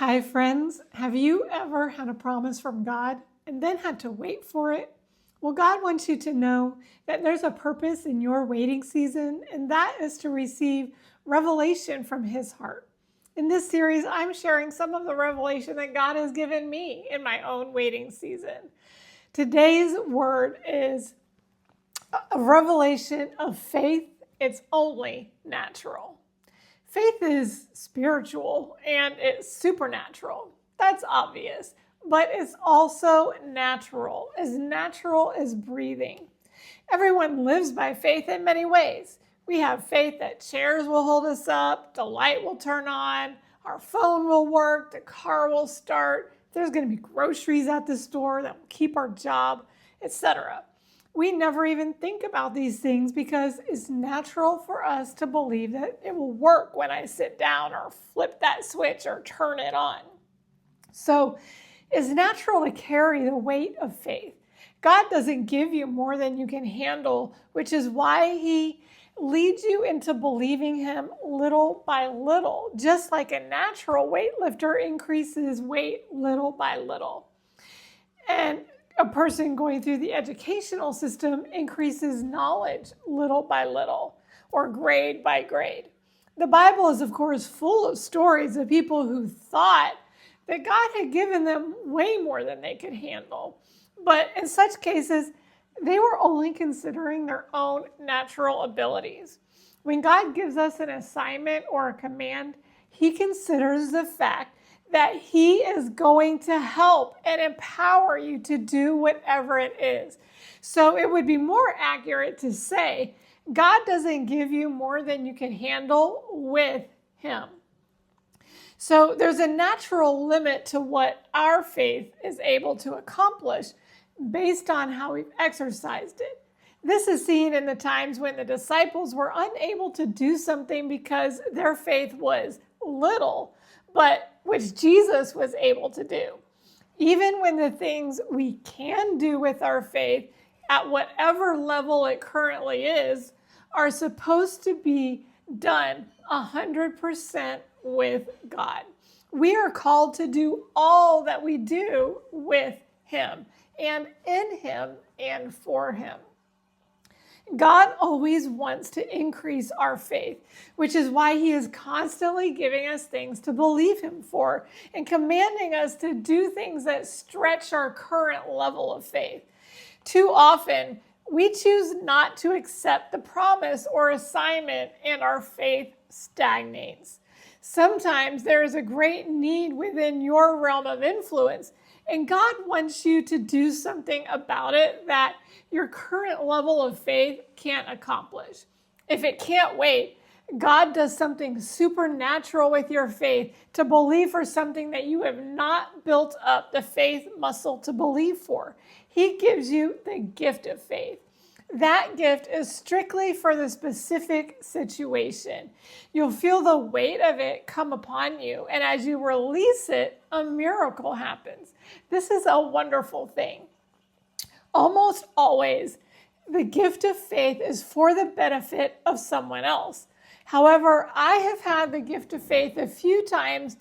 Hi, friends. Have you ever had a promise from God and then had to wait for it? Well, God wants you to know that there's a purpose in your waiting season, and that is to receive revelation from His heart. In this series, I'm sharing some of the revelation that God has given me in my own waiting season. Today's word is a revelation of faith. It's only natural. Faith is spiritual and it's supernatural. That's obvious, but it's also natural as breathing. Everyone lives by faith in many ways. We have faith that chairs will hold us up, the light will turn on, our phone will work, the car will start, there's going to be groceries at the store that will keep our job, etc. We never even think about these things because it's natural for us to believe that it will work when I sit down or flip that switch or turn it on. So it's natural to carry the weight of faith. God doesn't give you more than you can handle, which is why He leads you into believing Him little by little, just like a natural weightlifter increases weight little by little. And a person going through the educational system increases knowledge little by little or grade by grade. The Bible is, of course, full of stories of people who thought that God had given them way more than they could handle. But in such cases, they were only considering their own natural abilities. When God gives us an assignment or a command, He considers the fact that He is going to help and empower you to do whatever it is. So it would be more accurate to say, God doesn't give you more than you can handle with Him. So there's a natural limit to what our faith is able to accomplish based on how we've exercised it. This is seen in the times when the disciples were unable to do something because their faith was little, but which Jesus was able to do. Even when the things we can do with our faith, at whatever level it currently is, are supposed to be done 100% with God. We are called to do all that we do with Him and in Him and for Him. God always wants to increase our faith, which is why He is constantly giving us things to believe Him for and commanding us to do things that stretch our current level of faith. Too often, we choose not to accept the promise or assignment and our faith stagnates. Sometimes there is a great need within your realm of influence, and God wants you to do something about it that your current level of faith can't accomplish. If it can't wait, God does something supernatural with your faith to believe for something that you have not built up the faith muscle to believe for. He gives you the gift of faith. That gift is strictly for the specific situation. You'll feel the weight of it come upon you, and as you release it, a miracle happens. This is a wonderful thing. Almost always, the gift of faith is for the benefit of someone else. However, I have had the gift of faith a few times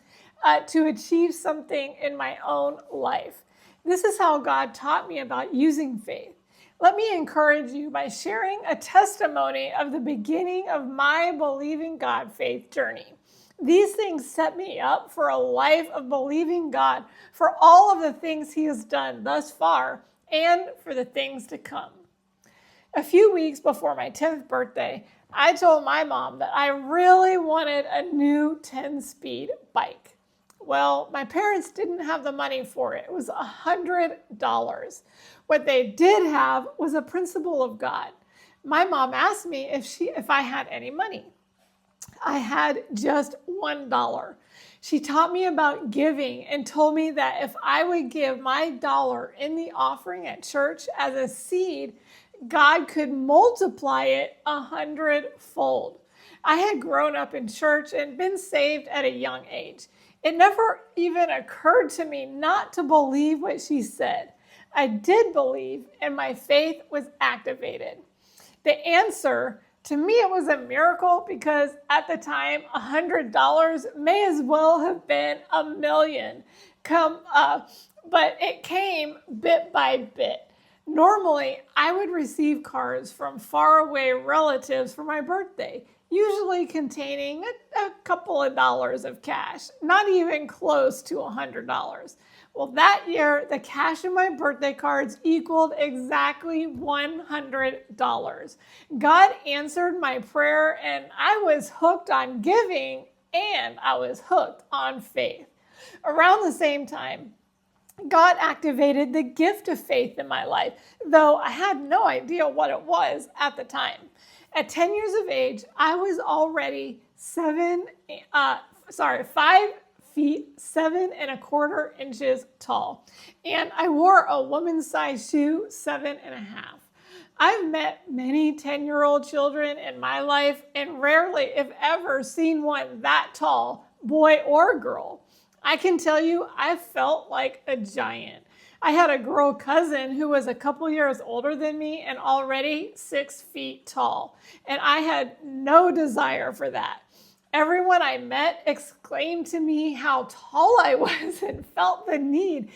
to achieve something in my own life. This is how God taught me about using faith. Let me encourage you by sharing a testimony of the beginning of my believing God faith journey. These things set me up for a life of believing God for all of the things He has done thus far and for the things to come. A few weeks before my 10th birthday, I told my mom that I really wanted a new 10-speed bike. Well, my parents didn't have the money for it. It was $100. What they did have was a principle of God. My mom asked me if I had any money. I had just $1. She taught me about giving and told me that if I would give my dollar in the offering at church as a seed, God could multiply it 100-fold. I had grown up in church and been saved at a young age. It never even occurred to me not to believe what she said. I did believe, and my faith was activated. The answer To me, it was a miracle because at the time, $100 may as well have been $1 million. But it came bit by bit. Normally, I would receive cards from faraway relatives for my birthday, usually containing a couple of dollars of cash, not even close to $100. Well, that year, the cash in my birthday cards equaled exactly $100. God answered my prayer, and I was hooked on giving, and I was hooked on faith. Around the same time, God activated the gift of faith in my life, though I had no idea what it was at the time. At 10 years of age, I was already 5 feet 7.25 inches tall, and I wore a woman's size shoe 7.5. I've met many 10-year-old children in my life and rarely, if ever, seen one that tall, boy or girl. I can tell you, I felt like a giant. I had a girl cousin who was a couple years older than me and already 6 feet tall, and I had no desire for that. Everyone I met exclaimed to me how tall I was and felt the need,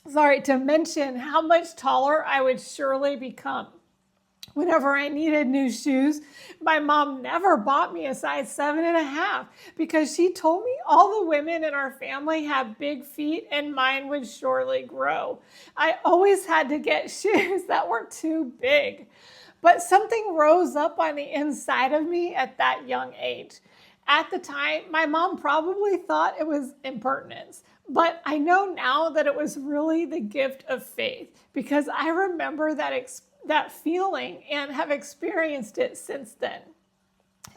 to mention how much taller I would surely become. Whenever I needed new shoes, my mom never bought me a size 7.5 because she told me all the women in our family have big feet and mine would surely grow. I always had to get shoes that were too big. But something rose up on the inside of me at that young age. At the time, my mom probably thought it was impertinence, but I know now that it was really the gift of faith because I remember that feeling and have experienced it since then.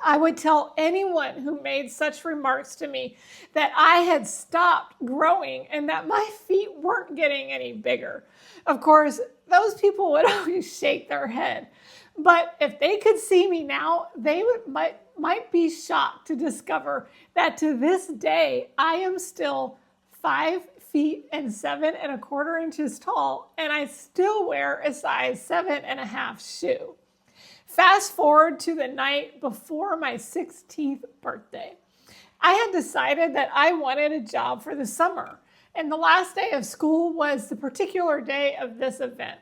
I would tell anyone who made such remarks to me that I had stopped growing and that my feet weren't getting any bigger. Of course, those people would always shake their head. But if they could see me now, they might be shocked to discover that to this day, I am still 5 feet and 7.25 inches tall, and I still wear a size 7.5 shoe. Fast forward to the night before my 16th birthday. I had decided that I wanted a job for the summer, and the last day of school was the particular day of this event.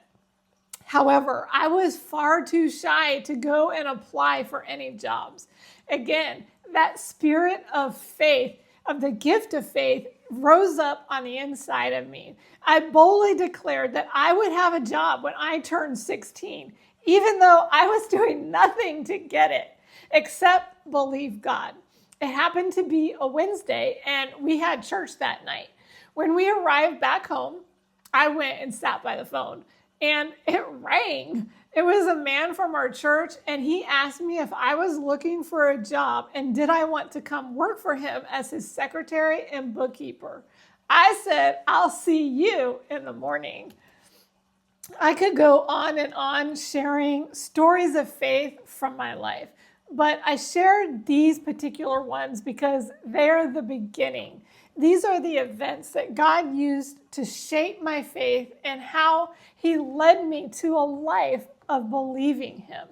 However, I was far too shy to go and apply for any jobs. Again, that spirit of faith, of the gift of faith, rose up on the inside of me. I boldly declared that I would have a job when I turned 16, even though I was doing nothing to get it, except believe God. It happened to be a Wednesday, and we had church that night. When we arrived back home, I went and sat by the phone. And it rang. It was a man from our church, and he asked me if I was looking for a job and did I want to come work for him as his secretary and bookkeeper. I said, I'll see you in the morning. I could go on and on sharing stories of faith from my life, but I shared these particular ones because they're the beginning. These are the events that God used to shape my faith and how he led me to a life of believing him.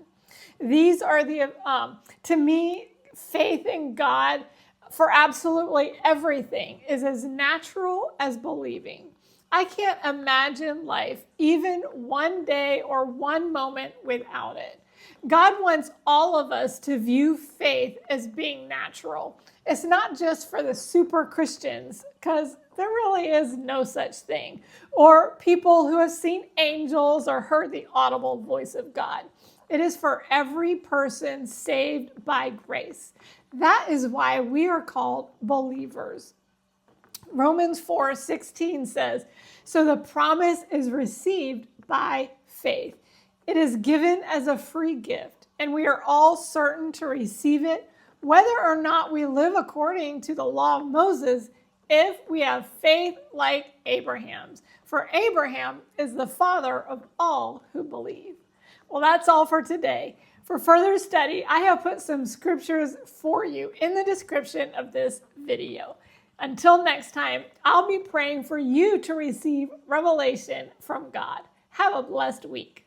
These are to me, faith in God for absolutely everything is as natural as believing. I can't imagine life, even one day or one moment without it. God wants all of us to view faith as being natural. It's not just for the super Christians, because there really is no such thing, or people who have seen angels or heard the audible voice of God. It is for every person saved by grace. That is why we are called believers. Romans 4:16 says, so the promise is received by faith. It is given as a free gift, and we are all certain to receive it, whether or not we live according to the law of Moses, if we have faith like Abraham's. For Abraham is the father of all who believe. Well, that's all for today. For further study, I have put some scriptures for you in the description of this video. Until next time, I'll be praying for you to receive revelation from God. Have a blessed week.